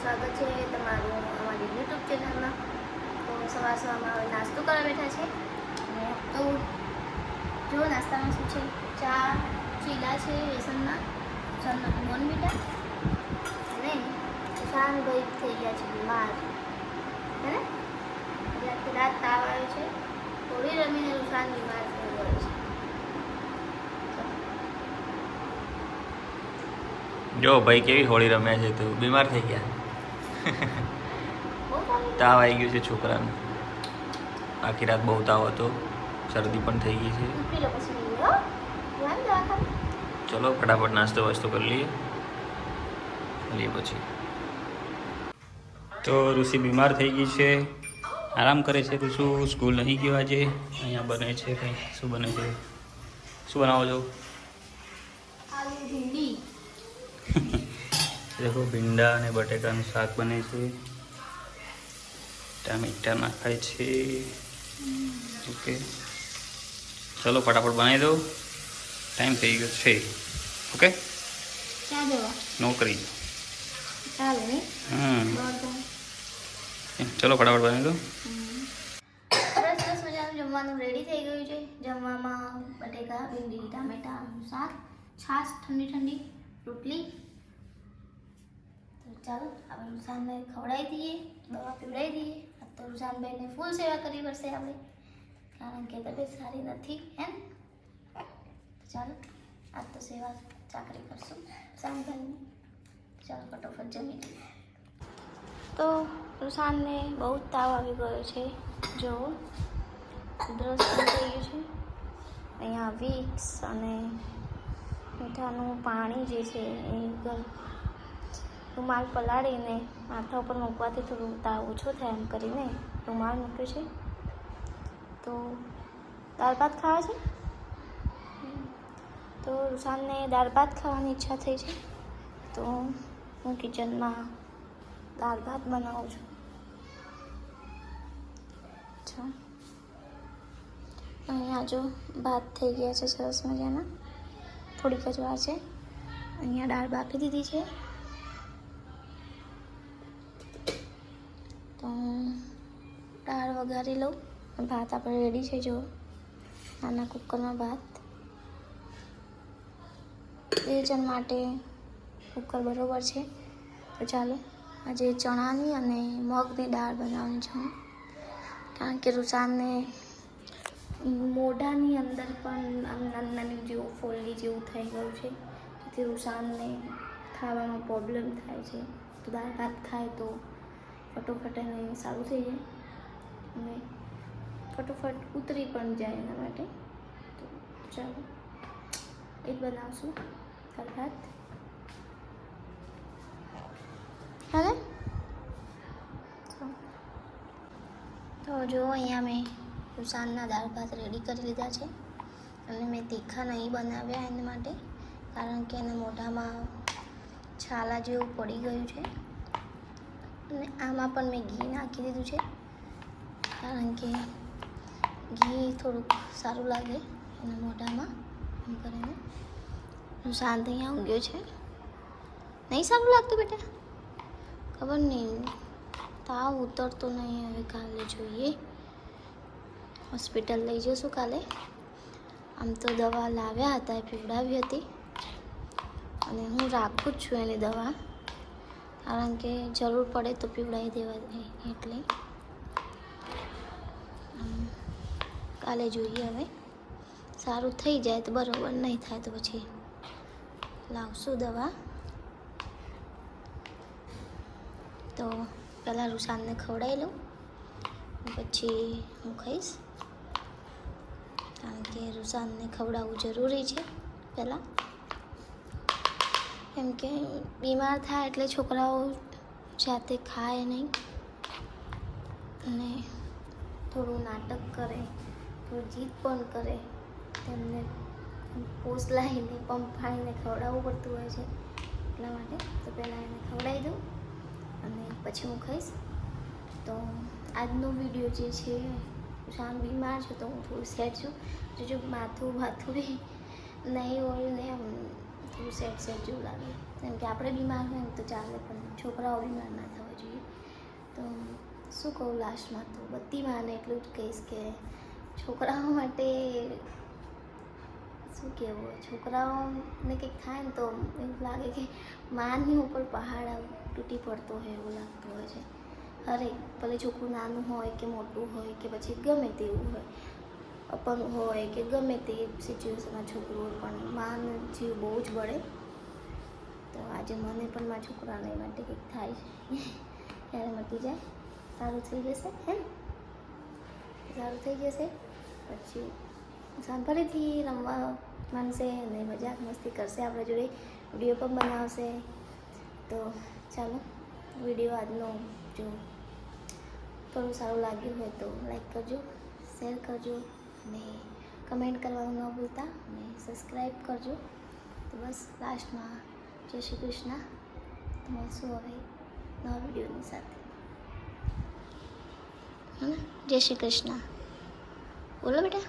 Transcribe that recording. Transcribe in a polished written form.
સ્વાગત છે તમારું અમારી યુટ્યુબ ચેનલમાં। તો સવારમાં હવે નાસ્તો કરવા બેઠા છે અને તો જો નાસ્તામાં શું છે, ચા ચીલા છે બેસનના, ચણના બોર્નવિટા અને શાનભાઈ થઈ ગયા છે બીમાર, હે ને? આખી રાત તાવ આવ્યો છે, થોડી રમીને રૂસાન બીમાર થઈ ગયો છે। જો ભાઈ કેવી હોળી રમ્યા છે, તું બીમાર થઈ ગયા। તાવ આવી ગયો છે છોકરાને, આખી રાત બહુ તાવ હતો, શરદી પણ થઈ ગઈ છે। ચલો ફટાફટ નાસ્તો વાસ્તો કરી લઈએ પછી। તો ઋષિ બીમાર થઈ ગઈ છે, આરામ કરે છે। ઋષુ સ્કૂલ નહીં ગયો આજે। અહીંયા બને છે કંઈ, શું બને છે, શું બનાવો છો? આલુ ભીંડી देखो ભીંડા અને બટેકાનું શાક બને છે, ટામેટા નાખાય છે। ઓકે ચલો ફટાફટ બનાવી દો, ટાઈમ થઈ ગયો છે। ઓકે નોકરી ચલો ફટાફટ બનાવી દો। સરસ મજાનું જમવાનું રેડી થઈ ગયું છે। જમવામાં બટેકા ભીંડી ટામેટાનું શાક, છાશ ઠંડી રોટલી। તો ચાલો આપણે રૂસાનને ખવડાવી દઈએ, દવા પીવડાવી દઈએ। આ તો રૂસાનભાઈને ફૂલ સેવા કરવી પડશે આપણે, કારણ કે તબિયત સારી નથી એમ। ચાલો આજ તો સેવા ચાકરી કરશું રૂસાનભાઈની। ચાલો ફટોફટ જમી લઈએ। તો રૂસાનને બહુ તાવ આવી ગયો છે, જો ઉધરસ પણ થઈ ગયું છે। અહીંયા વિક્સ અને મીઠાનું પાણી જે છે એ રૂમાલ પલાળીને માથા ઉપર મૂકવાથી થોડું તાવ ઓછો થાય એમ કરીને રૂમાલ મૂક્યો છે। તો દાળ ભાત ખાવા છે, તો રૂસાનને દાળ ભાત ખાવાની ઈચ્છા થઈ છે, તો હું કિચનમાં દાળ ભાત બનાવું છું। અહીંયા જો ભાત થઈ ગયા છે સરસ મજાના, થોડીક જ વાર છે। અહીંયા દાળ બાફી દીધી છે, તો દાળ વઘારી લઉં। ભાત આપણે રેડી છે, જો નાના કુકરમાં ભાત 2 જણ માટે કુકર બરોબર છે। તો ચાલો આજે ચણાની અને મગની દાળ બનાવવાની છે, કારણ કે રૂસાનને મોઢાની અંદર પણ આમ નાની જેવું ફોલ્લી જેવું થઈ ગયું છે, તેથી રૂસાનને ખાવામાં પ્રોબ્લેમ થાય છે। તો દાળ ભાત ખાય તો ફટોફટ એને સારું થઈ જાય અને ફટોફટ ઉતરી પણ જાય એના માટે। તો ચાલો એ જ બનાવશું દાળ ભાત, હા। તો જો અહીંયા મેં રૂસાનના દાળ ભાત રેડી કરી લીધા છે, અને મેં તીખા નહીં બનાવ્યા એના માટે, કારણ કે એના મોઢામાં છાલા જેવું પડી ગયું છે। અને આમાં પણ મેં ઘી નાખી દીધું છે, કારણ કે ઘી થોડુંક સારું લાગે એના મોઢામાં એમ કરીને। રૂસાન અહીંયા ઊંઘ્યો છે, નહીં સારું લાગતું બેટા? ખબર નહીં, તાવ ઉતરતો નહીં। હવે કાલે જોઈએ, હોસ્પિટલ લઈ જઈશું કાલે। આમ તો દવા લાવ્યા હતા, એ પીવડાવી હતી, અને હું રાખું જ છું એની દવા, કારણ કે જરૂર પડે તો પીવડાવી દેવા દે, એટલે કાલે જોઈએ। હવે સારું થઈ જાય તો બરાબર, નહીં થાય તો પછી લાવશું દવા। તો પહેલાં રૂસાનને ખવડાવી લઉં, પછી હું ખાઈશ, કારણ કે રૂસાનને ખવડાવવું જરૂરી છે પહેલાં, કેમ કે બીમાર થાય એટલે છોકરાઓ જાતે ખાય નહીં અને થોડું નાટક કરે, થોડું જીદ પણ કરે, તેમને પોસલાઈને પંપાઈને ખવડાવવું પડતું હોય છે, એટલા માટે તો પહેલાં એને ખવડાવી દઉં અને પછી હું ખાઈશ। તો આજનો વિડીયો જે છે, રૂસાન બીમાર છે તો હું થોડું સેટ છું, જો માથું બી નહીં હોય ને આમ થોડું સેટ જેવું લાગે, કેમ કે આપણે બીમાર હોય ને તો ચાલે, પણ છોકરાઓ બીમાર ના થવા જોઈએ. તો શું કહું લાસ્ટમાં, તો બધી માને એટલું જ કહીશ કે છોકરાઓ માટે શું કહેવું, છોકરાઓને કંઈક થાય ને તો એવું લાગે કે માની ઉપર પહાડ તૂટી પડતો હોય એવું લાગતું હોય છે. અરે ભલે છોકરું નાનું હોય કે મોટું હોય કે પછી ગમે તેવું હોય, અપંગ હોય કે ગમે તે સિચ્યુએશનમાં છોકરું હોય, પણ માનો જીવ બહુ જ બળે. તો આજે મને પણ મારા છોકરાને માટે કંઈક થાય છે ત્યારે મટી જાય, સારું થઈ જશે, હે સારું થઈ જશે. પછી ફરીથી રમવા માંડશે અને મજાક મસ્તી કરશે આપણા જોડે, વિડીયો પણ બનાવશે. તો ચાલો, વિડીયો આજનો જો થોડું સારું લાગ્યું હોય તો લાઈક કરજો, શેર કરજો અને કમેન્ટ કરવાનું ન ભૂલતા અને સબસ્ક્રાઈબ કરજો. તો બસ લાસ્ટમાં જય શ્રી કૃષ્ણ. તો મળશું હવે નવા વિડીયોની સાથે, જય શ્રી કૃષ્ણ. બોલો બેટા.